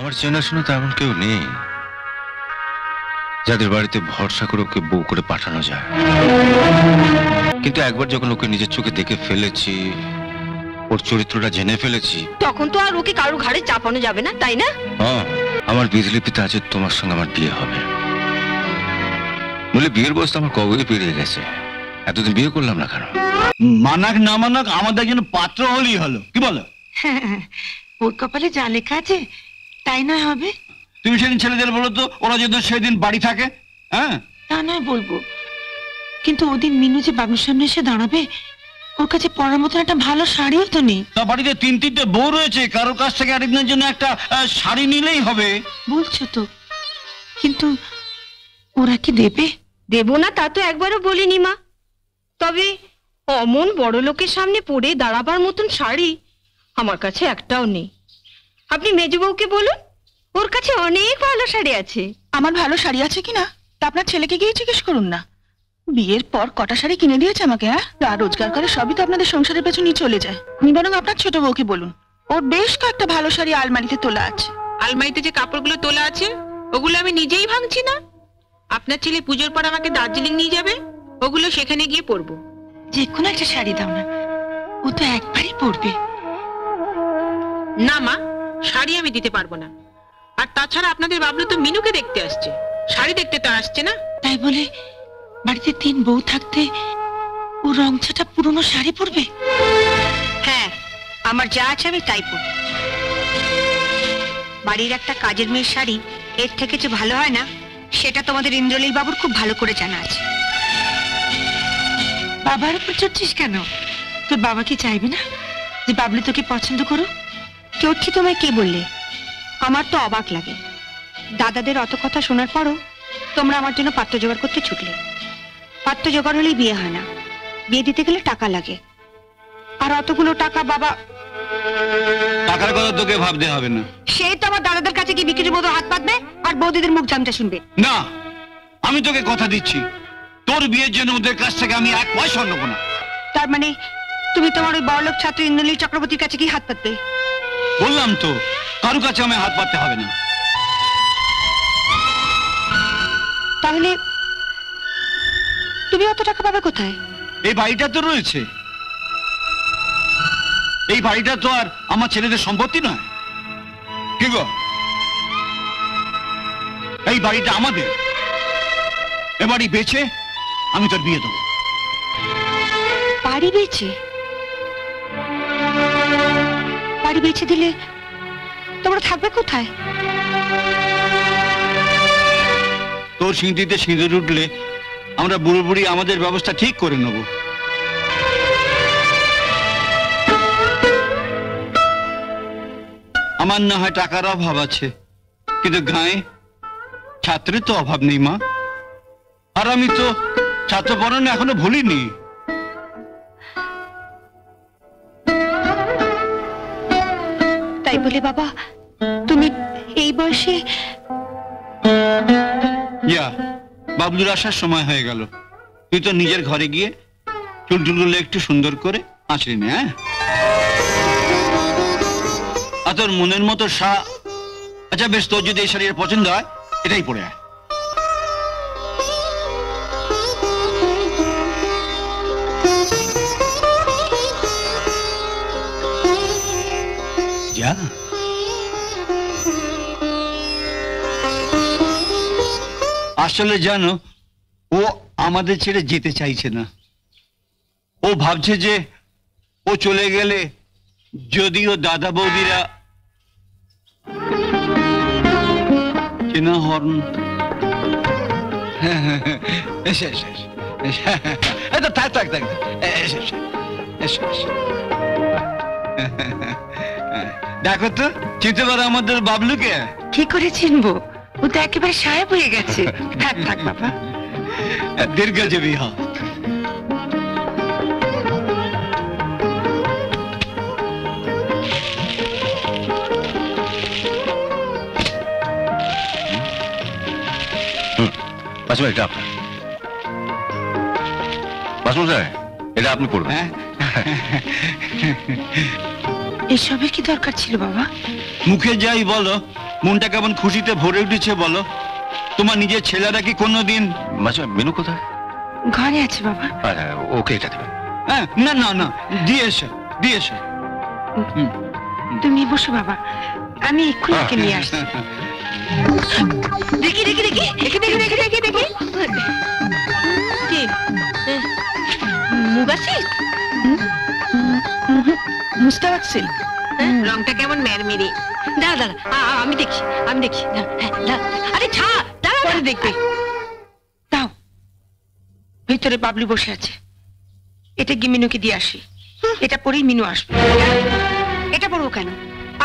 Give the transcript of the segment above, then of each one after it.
আমার চেনাশোনা তেমন কেউ নেই যাদের বাড়িতে ভরসা করে ওকে বউ করে পাঠানো যায়। কিন্তু একবার যখন ওকে নিজের চোখে দেখে ফেলেছি, ওর চরিত্রটা জেনে ফেলেছি, তখন তো আর ওকে কারোর ঘাড়ে চাপানো যাবে না, তাই না? হ্যাঁ, আমার বিজলিপিতে আছে তোমার সঙ্গে আমার বিয়ে হবে বলে বিয়ের বয়স আমার কবে পেরিয়ে গেছে। এতদিন বিয়ে করলাম না কেন? মানাক না মানাক আমাদের জন্য পাত্র হলেই হলো, কি বলো? ওর কপালে যা লেখা আছে তাই নয় হবে। তুমি সেদিন ছেলেদের বলো তো, ওরা যদি সেদিন বাড়ি থাকে। হ্যাঁ, তা নয় বলবো, কিন্তু ওদিন মিনু যে বাবুর সামনে এসে দাঁড়াবে, ওর কাছে পরার মতন একটা ভালো শাড়িও তো নেই। তা বাড়িতে তিনটে বউ রয়েছে, কারোর কাছ থেকে আরেকজনের জন্য একটা শাড়ি নিলেই হবে। বলছো তো, কিন্তু ওরা কি দেবে? দেব না তা তো একবারও বলিনি মা, তবে অমন বড় লোকের সামনে পরে দাঁড়াবার মতন শাড়ি আমার কাছে একটাও নেই। আপনি মেজবউকে বলুন, ওর কাছে অনেক ভালো শাড়ি আছে। আমার ভালো শাড়ি আছে কিনা তা আপনার ছেলেকে গিয়ে জিজ্ঞেস করুন না। বিয়ের পর কটা শাড়ি কিনে দিয়েছে আমাকে। হ্যাঁ, যা রোজগার করে সবই তো আপনাদের সংসারের পেছনে চলে যায়। আপনি বরং আপনার ছোট বউকে বলুন, ওর বেশ কয়েকটা ভালো শাড়ি আলমারিতে তোলা আছে। আলমারিতে যে কাপড়গুলো তোলা আছে ওগুলো আমি নিজেই ভাঙছি না। আপনার ছেলে পুজোর পর আমাকে দার্জিলিং নিয়ে যাবে, ওগুলো সেখানে গিয়ে পরবো। যে কোনো একটা শাড়ি দাও না, ও তো একবারই পরবে। না মা, শাড়ি আমি দিতে পারবো না। আর তাছাড়া আপনাদের বাবলু তো মিনুকে দেখতে আসছে, শাড়ি দেখতে তো আসছে না। তাই বলে বাড়িতে 3 বউ থাকতে ও রংছাটা পুরনো শাড়ি পরবে? হ্যাঁ, আমার যা আছে আমি তাই পরব। বাড়ির একটা কাজের মেয়ের শাড়ি এর থেকে যে ভালো হয় না, সেটা তোমাদের ইন্দ্রলীল বাবুর খুব ভালো করে জানা আছে। বাবার উপর চড়ছিস কেন? তোর বাবা কি চাইবে না যে বাবলু তোকে পছন্দ করুক? চড়ছি তোমায় কে বললে? আমার তো অবাক লাগে, দাদাদের অত কথা শোনার পরও তোমরা আমার জন্য পাত্র জোগাড় করতে ছুটলে। পাত্র জোগাড় হলেই বিয়ে হয় না, বিয়ে দিতে গেলে টাকা লাগে। আর অতগুলো টাকা বাবা... টাকার কথা তোকে ভাবতে হবে না। সেই তো আমার দাদাদের কাছে কি বিক্রির মতো হাত পাতবে আর বৌদিদের মুখ জামটা শুনবে। না, আমি তোকে কথা দিচ্ছি, তোর বিয়ের জন্য ওদের কাছ থেকে আমি 1 পয়সা নেবো না। তার মানে তুমি তোমার ওই বড়লোক ছাত্র ইন্দ্রনীল চক্রবর্তীর কাছে কি হাত পাতবে? বললাম তো, কারো কাছে আমি হাত পাততে হবে না। তাহলে তুমি অত টাকা পাবে কোথায়? এই বাড়িটা তো রয়েছে, এই বাড়িটা তো আর আমার ছেলেদের সম্পত্তি নয়, কি গো? এই বাড়িটা আমাদের। এ বাড়ি বেচে আমি তোর বিয়ে দেবো। বাড়ি বেচে? বাড়ি বেচে দিলে তোমরা থাকবে কোথায়? তোর সিঁথিতে সিঁদুর উঠলে আমরা বুড়ো বুড়ি আমাদের ব্যবস্থা ঠিক করে নেব। আমার না হয় টাকার অভাব আছে, কিন্তু গায়ে ছাত্রের তো অভাব নেই মা। আর আমি তো ছাত্র পড়ানো এখনো ভুলিনি। তাই বলে বাবা তুমি এই বয়সে... বাবলুর আসার সময় হয়ে গেল, তুই তো নিজের ঘরে গিয়ে চুলটুলগুলো একটু সুন্দর করে আঁচড়ে নে। হ্যাঁ, আর তোর মনের মতো আচ্ছা বেশ, তোর যদি এই শাড়ির পছন্দ হয় এটাই পরে আয়। যা, আসলে জানো, ও আমাদের ছেড়ে যেতে চাইছে না। ও ভাবছে যে ও চলে গেলে যদিও দাদা বৌদিরা চেনা হর্ন। থাক থাক থাক, দেখো তো চিনতে পারো আমাদের বাবলুকে? কি করে চিনবো? ও তো একেবারে সাহেব হয়ে গেছে। থাক থাক বাবা, দীর্ঘজীবী হ। এটা আপনার এটা আপনি পড়বেন। এসবের কি দরকার ছিল বাবা? মুখে যাই বলো, মনটা কেমন খুশিতে ভরে উঠেছে বলো। তোমার নিজের ছেলেরা কি কোনোদিন মাঝে মিনু কোথায়? ঘরে আছে বাবা। আরে ওকে এটা দেবেন। হ্যাঁ, না না না, দিয়ে এসো দিয়ে এসো। তুমি বসো বাবা, আমি এক্ষুনি ওকে নিয়ে আসছি। দেখি দেখি দেখি দেখি দেখি দেখি দেখি দেখি কি? মুগাসি মুস্তাক সিল্ক। রংটা কেমন মেরমেরি। দাঁড়া দাঁড়া, আমি দেখি আমি দেখি। আরে ছাড়, দাঁড়া পরে দেখবে। দাও, ভিতরে বাবলু বসে আছে, এটা গিয়ে মিনুকে দিয়ে আসি। এটা পরেই মিনু আসবে। এটা পরবো কেন?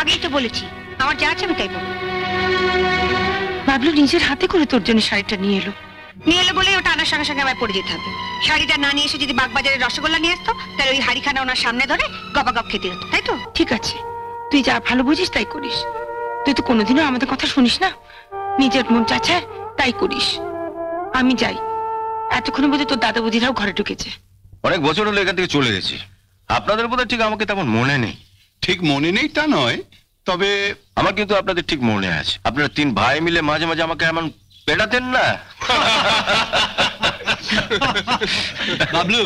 আগেই তো বলেছি আমার যা আছে আমি তাই পরবো। বাবলু নিজের হাতে করে তোর জন্য শাড়িটা নিয়ে এলো বলে ওটা আনার সঙ্গে সঙ্গে আমায় পরে যেতে হবে। শাড়িটা না নিয়ে এসে যদি বাগবাজারের রসগোল্লা নিয়ে আসতো তাহলে ওই হাড়িখানা ওনার সামনে ধরে গপাগপ খেতে হতো, তাই তো? ঠিক আছে, তুই যা ভালো বুঝিস তাই করিস। তুই তো কোনোদিনও আমাদের কথা শুনিস না, নিজের মন চাচায় তাই করিস। আমি যাই, এতক্ষণে বোধহয় তোর দাদা বৌদিরাও ঘরে ঢুকেছে। অনেক বছর হলো এখান থেকে চলে গেছি, আপনাদের বোধহয় ঠিক আমাকে তেমন মনে নেই। ঠিক মনে নেই তা নয়, তবে আমার কিন্তু আপনাদের ঠিক মনে আছে। আপনারা 3 ভাই মিলে মাঝে মাঝে আমাকে এমন পেটাতেন না? বাবলু,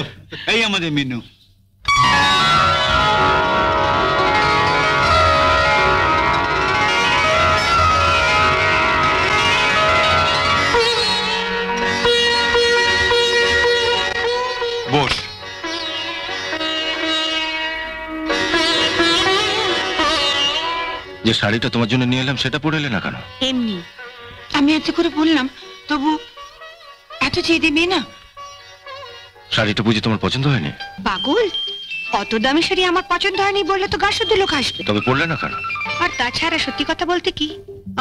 এই আমাদের মিনু। বস। যে শাড়িটা তোমার জন্য নিয়ে এলাম সেটা পরে এলে না কেন? এমনি আমি এত করে বললাম, তবু এত চেয়ে দেবে না। শাড়িটা বুঝি তোমার পছন্দ হয়নি? পাগল, অত দামি শাড়ি আমার পছন্দ হয়নি বললে তো গা শুদ্ধ লোক আসবে। তবে পরলে না কেন? আর তাছাড়া সত্যি কথা বলতে কি,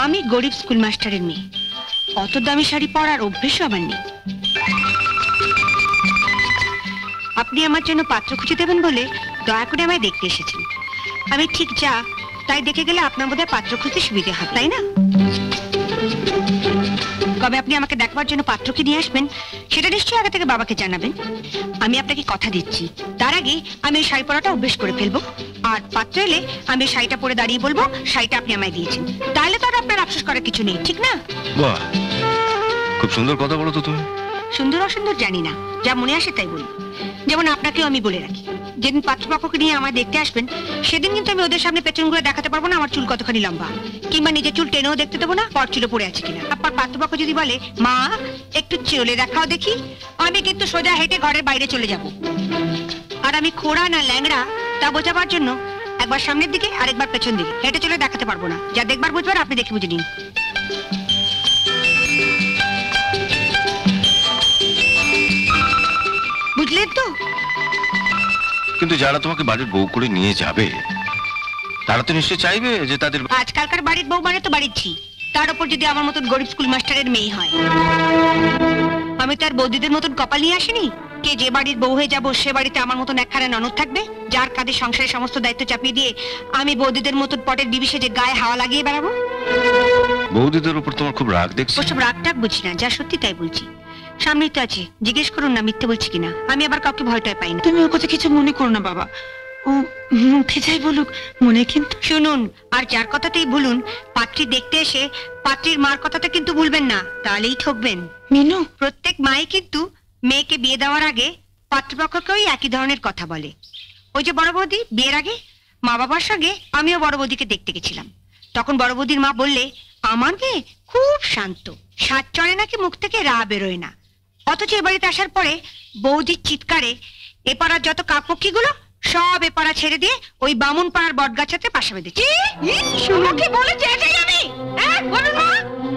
আমি গরিব স্কুল মাস্টারের মেয়ে, অত দামি শাড়ি পরার অভ্যেসও আমার নেই। আপনি আমার জন্য পাত্র খুঁজে দেবেন বলে দয়া করে আমায় দেখতে এসেছেন। আমি ঠিক যা তাই দেখে গেলে আপনার বোধহয় পাত্র খুঁজতে সুবিধে হবে, তাই না? কবে আপনি আমাকে দেখবার জন্য পাত্রকে নিয়ে আসবেন সেটা নিশ্চয়ই আগে থেকে বাবাকে জানাবেন। আমি আপনাকে কথা দিচ্ছি, তার আগে আমি ওই শাড়ি পরাটা অভ্যেস করে ফেলবো। আর পাত্র এলে আমি ওই শাড়িটা পরে দাঁড়িয়ে বলবো শাড়িটা আপনি আমায় দিয়েছেন। তাহলে তো আর আপনার আফসোস করার কিছু নেই, ঠিক না? বাহ, খুব সুন্দর কথা বলো তো তুমি। সুন্দর অসুন্দর জানি না, যা মনে আসে তাই বলি। যেমন আপনাকেও আমি বলে রাখি, যেদিন পাত্রপক্ষকে নিয়ে আমায় দেখতে আসবেন সেদিন কিন্তু আমি ওদের সামনে পেছন ঘুরে দেখাতে পারবো না আমার চুল কতখানি লম্বা, কিংবা নিজের চুল টেনেও দেখতে দেবো না পর চুলে পড়ে আছে কিনা। আপনার পাত্রপক্ষ যদি বলে মা একটু চলে দেখাও দেখি, আমি কিন্তু সোজা হেঁটে ঘরের বাইরে চলে যাব। আর আমি খোড়া না ল্যাংড়া তা বোঝাবার জন্য একবার সামনের দিকে আর একবার পেছন দিকে হেঁটে চলে দেখাতে পারবো না। যা দেখবার বুঝবার আপনি দেখে বুঝে নিন। বুঝলেন তো? কিন্তু যারা তোমাকে বাড়ির বউ করে নিয়ে যাবে তারা তো নিশ্চয়ই চাইবে যে তাদের আজকালকার বাড়ির বউ মানে তো বাড়ির ঝি, তার উপর যদি আমার মতন গরিব স্কুল মাস্টারের মেয়ে হয়। আমি তার বৌদিদের মতন কপাল নিয়ে আসিনি কে যে বাড়ির বউ হয়ে যাব সে বাড়িতে আমার মতন একখানা ননদ থাকবে যার কাঁধে সংসারের সমস্ত দায়িত্ব চাপিয়ে দিয়ে আমি বৌদিদের মতন পটের বিবিসে যে গায়ে হাওয়া লাগিয়ে বেড়াবো। বৌদিদের উপর তোমার খুব রাগ দেখছি। ওসব রাগ টাগ বুঝি না, যা সত্যি তাই বলছি। সামনেই তো আছে, জিজ্ঞেস করুন না মিথ্যে বলছি কিনা। আমি আবার কাউকে ভয়টাই পাই না। তুমি ওর কথা কিছু মনে করো না বাবা, ও মুখে যাই বলুক মনে কিন্তু। শুনুন, আর যার কথাতেই ভুলুন, পাত্রী দেখতে এসে পাত্রীর মার কথাটা কিন্তু ভুলবেন না, তাহলেই ঠকবেন। মিনু, প্রত্যেক মাই কিন্তু মেয়েকে বিয়ে দেওয়ার আগে পাত্রপক্ষকেও একই ধরনের কথা বলে। ওই যে বড় বৌদি বিয়ের আগে মা বাবার সঙ্গে আমিও বড় বৌদিকে দেখতে গেছিলাম, তখন বড় বৌদির মা বললে আমার মেয়ে খুব শান্ত, সাত চড়ে নাকি মুখ থেকে রা বেরোয় না। অথচ এ বাড়িতে আসার পরে বৌদির চিৎকারে এপাড়ার যত কাকপক্ষীগুলো সব এপাড়া ছেড়ে দিয়ে ওই বামুন পাড়ার বটগাছাতে পাশা বেঁধেছে। শুনুকে বলে চেয়েছি আমি, বলুন মা।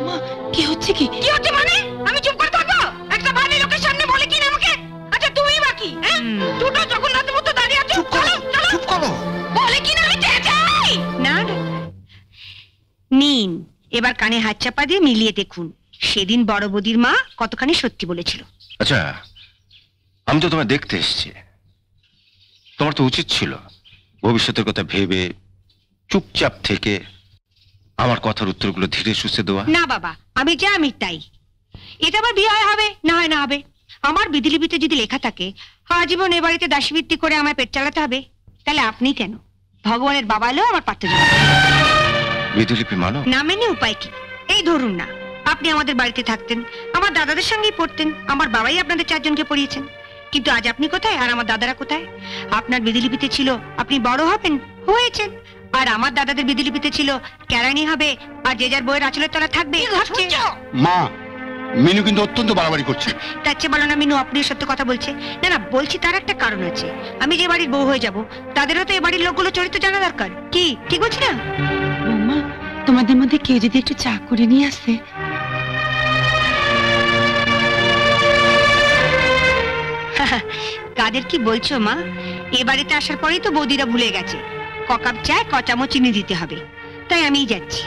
মা, কি হচ্ছে কি? কি হচ্ছে মানে? আমি চুপ করে থাকবো? একটা বাড়ি লোকের সামনে বলে কিনা আমাকে? আচ্ছা তুমি বাকি, দুটো যখন রাতের মতো দাঁড়িয়ে আছো, চলো চুপ করো, বলে কিনা আমি চেয়েছি। না না, নিন এবার কানে হাত চাপা দিয়ে মিলিয়ে দেখুন সেদিন বড় বৌদির মা কতখানি সত্যি বলেছিল। আচ্ছা, আমি তো তোমায় দেখতে এসেছি, তোমার তো উচিত ছিল ভবিষ্যতের কথা ভেবে চুপচাপ থেকে আমার কথার উত্তরগুলো ধীরে সুস্থে দেওয়া। না বাবা, আমি যা আমি তাই। এটা আবার বিয়ে হবে না হয় না হবে, আমার বিধিলিপিতে যদি লেখা থাকে আজীবন এ বাড়িতে দাসীবৃত্তি করে আমায় পেট চালাতে হবে, তাহলে আপনি কেন ভগবানের বাবা এলেও আমার পারতে যাবে। বিধিলিপি মানো? না মেনে উপায় কি? এই ধরুন না, আপনি আমাদের বাড়িতে থাকতেন, আমার দাদাদের সঙ্গেই পড়তেন, আমার বাবাই আপনাদের চারজনকে পড়িয়েছেন। কিন্তু আজ আপনি কোথায় আর আমার দাদারা কোথায়? আপনার বিধিলিপিতে ছিল আপনি বড় হবেন, হয়েছেন। আর আমার দাদাদের বিধিলিপিতে ছিল কেরানি হবে আর যে যার বইয়ের আঁচলের তলা থাকবে, হচ্ছে। মা, মিনু কিন্তু অত্যন্ত বাড়াবাড়ি করছে। তার চেয়ে বলো না মিনু আপনি সত্য কথা বলছে। না না, বলছি তার একটা কারণ আছে। আমি যে বাড়ির বউ হয়ে যাব, তাদেরও তো এ বাড়ির লোকগুলো চরিত্র জানা দরকার। কি ঠিক বলছি না? বৌমা, তোমাদের মধ্যে কেউ যদি একটু চা করে নিয়ে আসে। কাদের কি বলছো মা? এ বাড়িতে আসার পরেই তো বৌদিরা ভুলে গেছে ককাপ চায় ক চামচ চিনি দিতে হবে। তাই আমিই যাচ্ছি।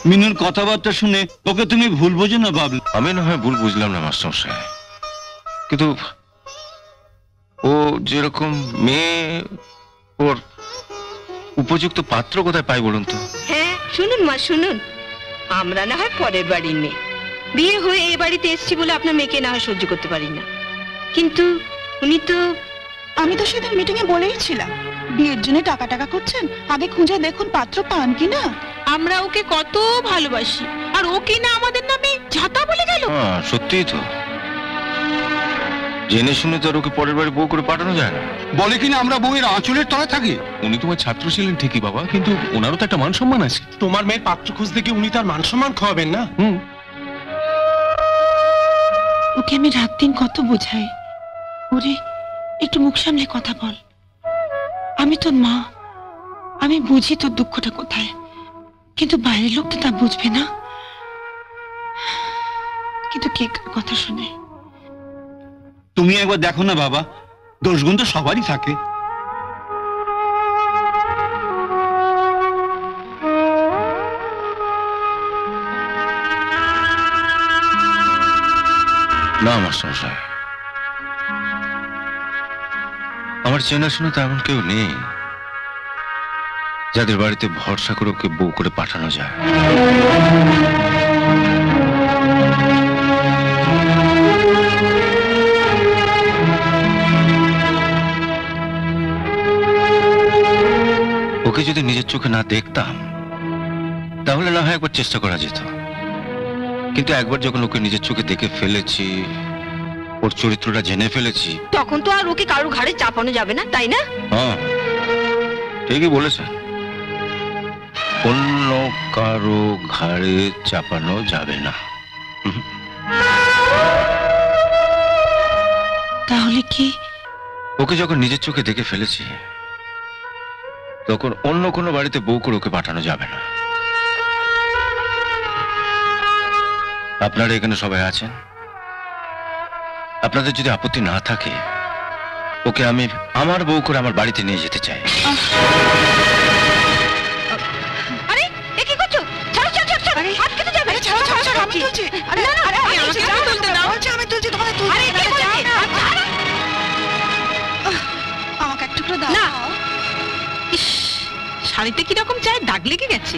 মিনুর কথাবার্তা শুনে ওকে তুমি ভুল বোঝো না বাবলু? আমি না হয় ভুল বুঝলাম না মাস্টারমশাই, কিন্তু ও যেরকম মেয়ে, ওর উপযুক্ত পাত্র কোথায় পাই বলুন তো? হ্যাঁ শুনুন মা, শুনুন। আমরা না হয় পরের বাড়ির মেয়ে, বিয়ে হয়ে এ বাড়িতে এসেছি বলে আপনার মেয়েকে না হয় সহ্য করতে পারি না, কিন্তু উনি তো... আমি তো সেদিন মিটিং এ বলেইছিলাম, বিয়ের জন্য টাকা টাকা করছেন, আগে খুঁজে দেখুন পাত্র পান কিনা। আমরা ওকে কত ভালোবাসি, আর ও কি না আমাদের নামে ঝাঁটা বলে গেল। হ্যাঁ সত্যিই তো, জেনে শুনে তো আর ওকে পরের বাড়ি বউ করে পাঠানো যায় না। বলে কিনা আমরা বউয়ের আঁচলের তলায় থাকি। উনি তোমার ছাত্র ছিলেন ঠিকই বাবা, কিন্তু ওনারও তো একটা মান সম্মান আছে। তোমার মেয়ের পাত্র খুঁজতে গিয়ে উনি তার মান সম্মান খাওয়াবেন না? ওকে আমি রাত দিন কত বোঝাই, ওরে একটু মুখ সামলে কথা বল, আমি তোর মা, আমি বুঝি তোর দুঃখটা কোথায়, কিন্তু বাইরের লোক তো তা বুঝবে না। কিন্তু কে কার কথা শুনে? তুমি একবার দেখো না বাবা, দোষগুণ তো সবারই থাকে। না মাস্টারমশাই, আমার চেনাশোনা তো এমন কেউ নেই যাদের বাড়িতে ভরসা করে ওকে বউ করে পাঠানো যায়। ওকে যদি নিজের চোখে না দেখতাম তাহলে না হয় একবার চেষ্টা করা যেত, কিন্তু একবার যখন ওকে নিজের চোখে দেখে ফেলেছি, ওর চরিত্রটা জেনে ফেলেছি, তখন তো আর ওকে কারোর ঘাড়ে চাপানো যাবে না, তাই না? হ্যাঁ ঠিকই বলেছে, অন্য কারো ঘাড়ে চাপানো যাবে না। তাহলে কি ওকে যখন নিজের চোখে দেখে ফেলেছি, তখন অন্য কোনো বাড়িতে বউ করে ওকে পাঠানো যাবে না। আপনারা এখানে সবাই আছেন, আপনাদের যদি আপত্তি না থাকে, ওকে আমি আমার বউ করে আমার বাড়িতে নিয়ে যেতে চাই। আরে এ কি করছো? ছাড়ো ছাড়ো ছাড়ো, আটকে তো যাবে। ছাড়ো ছাড়ো ছাড়ো, আমি তুলছি। আরে না না, আরে আমাকে তুলতে দাও। বলছি আমি তুলছি, তোমাকে তুলছি। আরে কে বলছে? আমাকে একটু করে দাও। না। ইস, শাড়িতে কিরকম চায় দাগ লেগে গেছে।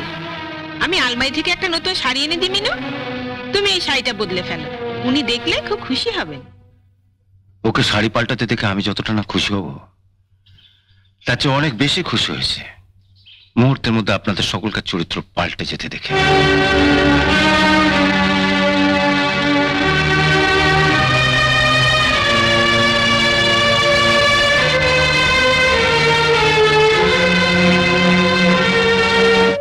আমি আলমারি থেকে একটা নতুন শাড়ি এনে দিই মিনু, তুমি এই শাড়িটা বদলে ফেলো, উনি দেখলে খুব খুশি হবেন। ওকে শাড়ি পাল্টাতে দেখে আমি যতটা না খুশি হব, তার চেয়ে অনেক বেশি খুশি হয়েছে মুহূর্তের মধ্যে আপনাদের সকলকার চরিত্র পাল্টে যেতে দেখে।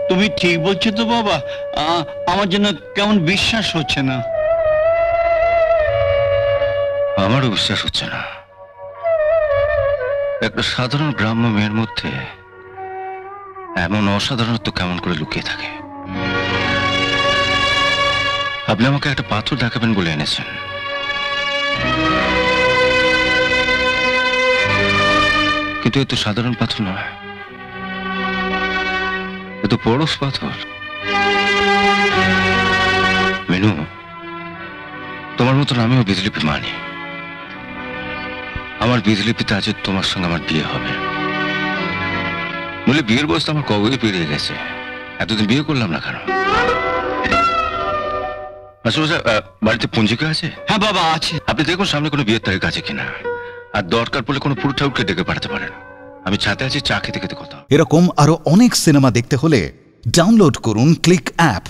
তুমি ঠিক বলছো তো বাবা, আমার জন্য কেমন বিশ্বাস হচ্ছে না। আমারও বিশ্বাস হচ্ছে না, একটা সাধারণ গ্রাম্য মেয়ের মধ্যে এমন অসাধারণত্ব কেমন করে লুকিয়ে থাকে। আপনি আমাকে একটা পাথর দেখাবেন বলে এনেছেন, কিন্তু এ তো সাধারণ পাথর নয়, এ তো পরশ পাথর। মিনু, তোমার মতন আমিও বিধিলিপি মানি। আমার বিধিলিপিতে আছে তোমার সঙ্গে আমার বিয়ে হবে, বলে বিয়ের বয়স তো আমার কবে পেরিয়ে গেছে, এতদিন বিয়ে করলাম না কেন? আচ্ছা বাড়িতে পঞ্জিকা আছে? হ্যাঁ বাবা আছে। আপনি দেখুন সামনে কোনো বিয়ের তারিখ আছে কিনা, আর দরকার পড়লে কোনো পুরো ঠাকুরকে ডেকে পাঠাতে পারেন। আমি ছাতে আছি, চা খেতে খেতে কথা হবে। এরকম আরো অনেক সিনেমা দেখতে হলে ডাউনলোড করুন ক্লিক অ্যাপ।